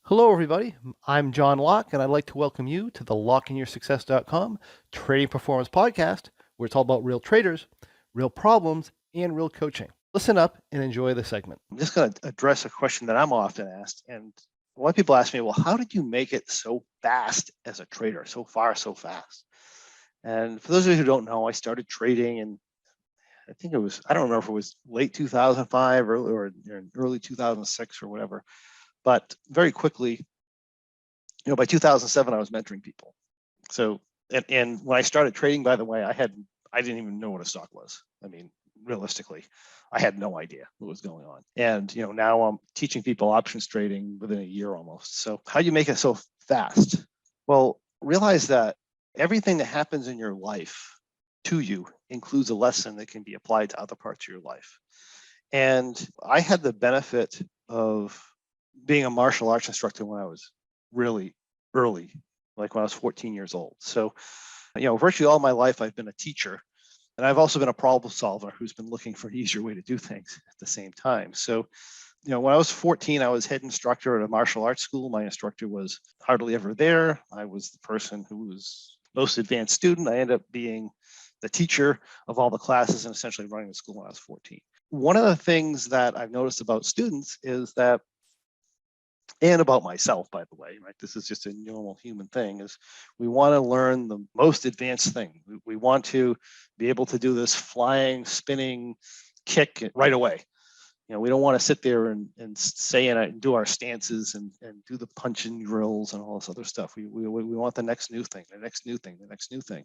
Hello, everybody. I'm John Locke, and I'd like to welcome you to the LockeInYourSuccess.com Trading Performance Podcast, where it's all about real traders, real problems, and real coaching. Listen up and enjoy the segment. I'm just going to address a question that I'm often asked. And a lot of people ask me, well, how did you make it so fast as a trader, so far, so fast? And for those of you who don't know, I started trading in, I think it was, I don't remember if it was late 2005 or early 2006 or whatever. But very quickly, by 2007, I was mentoring people. So, and when I started trading, by the way, I didn't even know what a stock was. I mean, realistically, I had no idea what was going on. And, now I'm teaching people options trading within a year almost. So how do you make it so fast? Well, realize that everything that happens in your life to you includes a lesson that can be applied to other parts of your life. And I had the benefit of being a martial arts instructor when I was really early, like when I was 14 years old. So, virtually all my life I've been a teacher, and I've also been a problem solver who's been looking for an easier way to do things at the same time. So, when I was 14, I was head instructor at a martial arts school. My instructor was hardly ever there. I was the person who was most advanced student. I ended up being the teacher of all the classes and essentially running the school when I was 14. One of the things that I've noticed about students is that, and about myself, by the way, right? This is just a normal human thing, is we want to learn the most advanced thing. We want to be able to do this flying, spinning kick right away. We don't want to sit there and say and do our stances and do the punching drills and all this other stuff. We want the next new thing, the next new thing, the next new thing.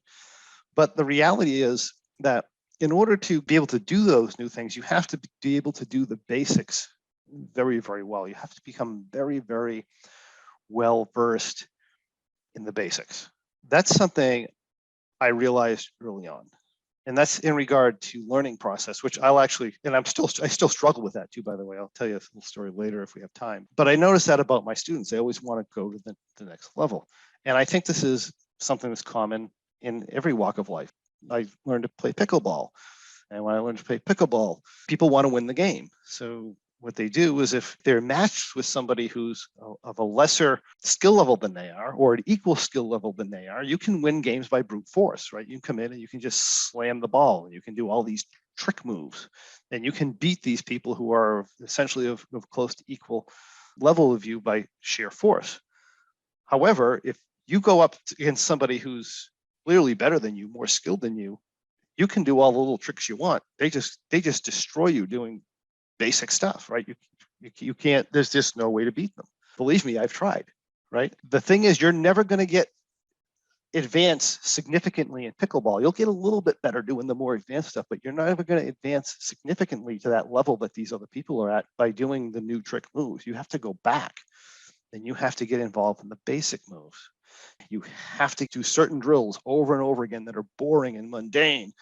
But the reality is that in order to be able to do those new things, you have to be able to do the basics very, very well. You have to become very, very well versed in the basics. That's something I realized early on. And that's in regard to learning process, which I'll actually, and I still struggle with that too, by the way. I'll tell you a little story later if we have time. But I noticed that about my students. They always want to go to the next level. And I think this is something that's common in every walk of life. I learned to play pickleball. And when I learned to play pickleball, people want to win the game. So what they do is if they're matched with somebody who's of a lesser skill level than they are, or an equal skill level than they are, you can win games by brute force, right? You can come in and you can just slam the ball and you can do all these trick moves and you can beat these people who are essentially of close to equal level of you by sheer force. However, if you go up against somebody who's clearly better than you, more skilled than you, you can do all the little tricks you want. They just destroy you doing basic stuff, right? You can't, there's just no way to beat them. Believe me, I've tried, right? The thing is, you're never going to get advanced significantly in pickleball. You'll get a little bit better doing the more advanced stuff, but you're not ever going to advance significantly to that level that these other people are at by doing the new trick moves. You have to go back and you have to get involved in the basic moves. You have to do certain drills over and over again that are boring and mundane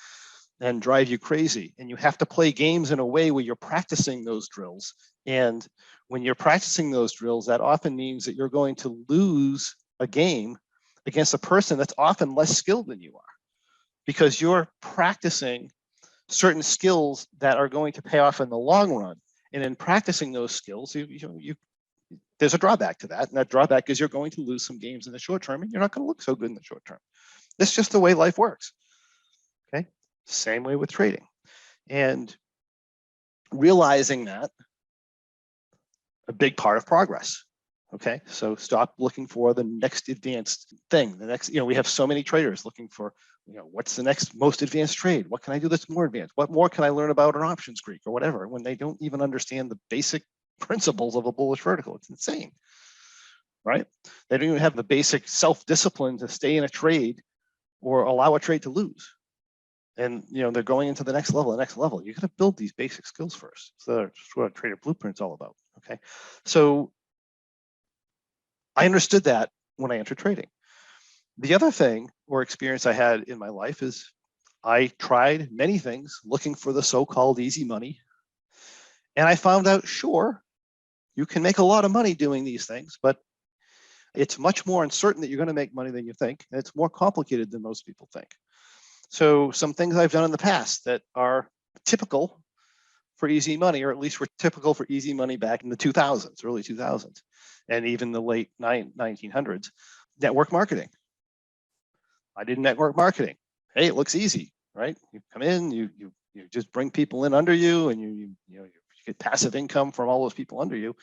and drive you crazy. And you have to play games in a way where you're practicing those drills. And when you're practicing those drills, that often means that you're going to lose a game against a person that's often less skilled than you are, because you're practicing certain skills that are going to pay off in the long run. And in practicing those skills, there's a drawback to that. And that drawback is you're going to lose some games in the short term, and you're not going to look so good in the short term. That's just the way life works. Okay. Same way with trading. And realizing that, a big part of progress. Okay, so stop looking for the next advanced thing. The next, we have so many traders looking for, what's the next most advanced trade? What can I do that's more advanced? What more can I learn about an options Greek or whatever, when they don't even understand the basic principles of a bullish vertical? It's insane, right? They don't even have the basic self-discipline to stay in a trade or allow a trade to lose. And they're going into the next level. You got to build these basic skills first. So that's what a trader blueprint's all about. Okay, so I understood that when I entered trading. The other thing or experience I had in my life is I tried many things looking for the so-called easy money, and I found out, sure, you can make a lot of money doing these things, but it's much more uncertain that you're going to make money than you think, and it's more complicated than most people think. So some things I've done in the past that are typical for easy money, or at least were typical for easy money back in the 2000s, early 2000s, and even the late 1900s. Network marketing. I did network marketing. Hey, it looks easy, right? You come in, you just bring people in under you, and you get passive income from all those people under you.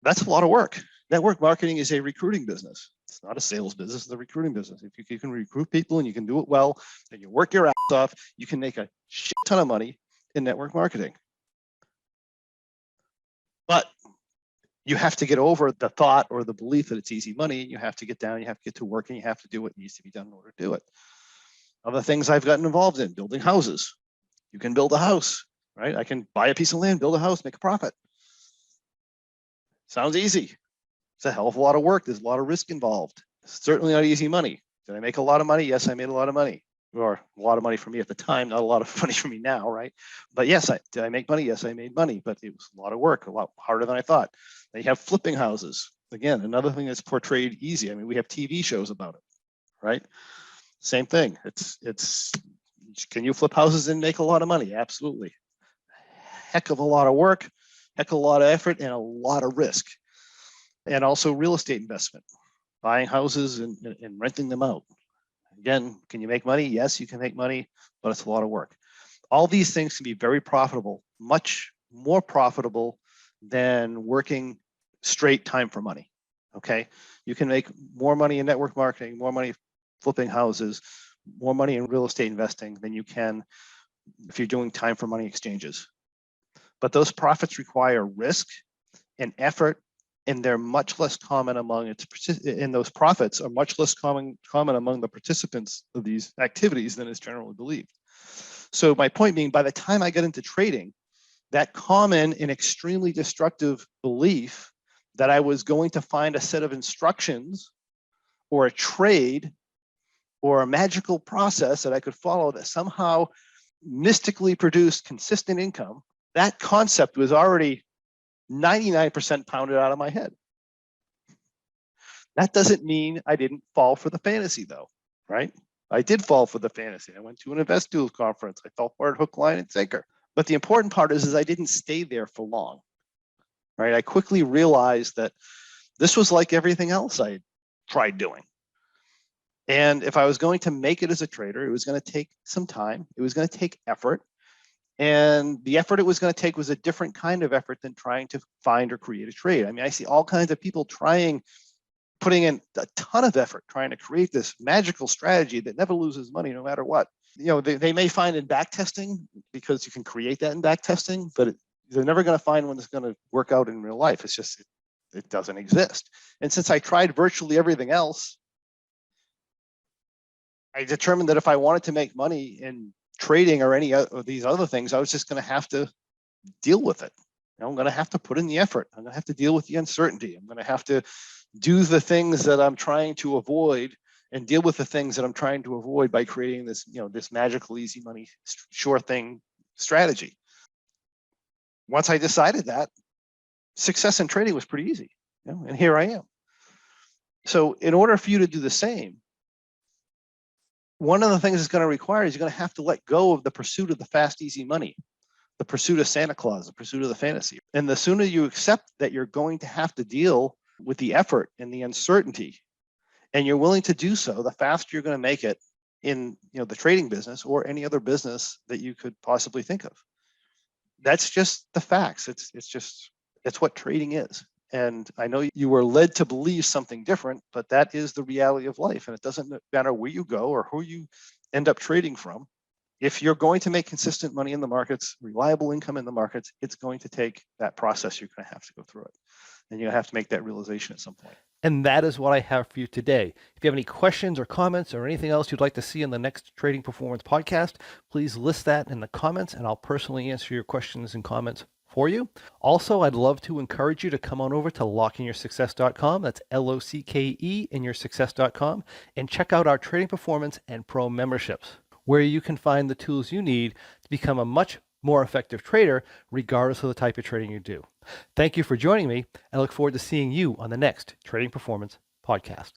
That's a lot of work. Network marketing is a recruiting business. It's not a sales business, it's a recruiting business. If you can recruit people and you can do it well, and you work your ass off, you can make a shit ton of money in network marketing. But you have to get over the thought or the belief that it's easy money. You have to get down, you have to get to work, and you have to do what needs to be done in order to do it. Other things I've gotten involved in, building houses. You can build a house, right? I can buy a piece of land, build a house, make a profit. Sounds easy. It's a hell of a lot of work. There's a lot of risk involved. It's certainly not easy money. Did I make a lot of money? Yes, I made a lot of money. Or a lot of money for me at the time, not a lot of money for me now, right? But yes, did I make money? Yes, I made money, but it was a lot of work, a lot harder than I thought. They have flipping houses. Again, another thing that's portrayed easy. I mean, we have TV shows about it, right? Same thing. It's can you flip houses and make a lot of money? Absolutely. Heck of a lot of work, heck of a lot of effort, and a lot of risk. And also real estate investment, buying houses and renting them out. Again, can you make money? Yes, you can make money, but it's a lot of work. All these things can be very profitable, much more profitable than working straight time for money. Okay, you can make more money in network marketing, more money flipping houses, more money in real estate investing than you can if you're doing time for money exchanges. But those profits require risk and effort, and they're much less common among and those profits are much less common among the participants of these activities than is generally believed. So my point being, by the time I got into trading, that common and extremely destructive belief that I was going to find a set of instructions or a trade or a magical process that I could follow that somehow mystically produced consistent income, that concept was already 99% pounded out of my head. That doesn't mean I didn't fall for the fantasy though, right? I did fall for the fantasy. I went to an Invest Tools conference. I fell for it hook, line, and sinker. But the important part is I didn't stay there for long, right? I quickly realized that this was like everything else I tried doing. And if I was going to make it as a trader, it was going to take some time. It was going to take effort. And the effort it was going to take was a different kind of effort than trying to find or create a trade. I mean, I see all kinds of people putting in a ton of effort, trying to create this magical strategy that never loses money no matter what. You know, they may find in back testing, because you can create that in back testing, but they're never going to find one that's going to work out in real life. It's just, it doesn't exist. And since I tried virtually everything else, I determined that if I wanted to make money in trading or any of these other things, I was just going to have to deal with it. You know, I'm going to have to put in the effort. I'm going to have to deal with the uncertainty. I'm going to have to do the things that I'm trying to avoid and deal with the things that I'm trying to avoid by creating this, you know, this magical, easy money, sure thing strategy. Once I decided that, success in trading was pretty easy, you know, and here I am. So in order for you to do the same, one of the things it's going to require is you're going to have to let go of the pursuit of the fast, easy money, the pursuit of Santa Claus, the pursuit of the fantasy. And the sooner you accept that you're going to have to deal with the effort and the uncertainty, and you're willing to do so, the faster you're going to make it in, you know, the trading business or any other business that you could possibly think of. That's just the facts. It's what trading is. And I know you were led to believe something different, but that is the reality of life. And it doesn't matter where you go or who you end up trading from. If you're going to make consistent money in the markets, reliable income in the markets, it's going to take that process. You're going to have to go through it. And you have to make that realization at some point. And that is what I have for you today. If you have any questions or comments or anything else you'd like to see in the next Trading Performance podcast, please list that in the comments and I'll personally answer your questions and comments for you. Also, I'd love to encourage you to come on over to lockinyoursuccess.com. That's LOCKE in yoursuccess.com, and check out our Trading Performance and Pro memberships, where you can find the tools you need to become a much more effective trader, regardless of the type of trading you do. Thank you for joining me. I look forward to seeing you on the next Trading Performance podcast.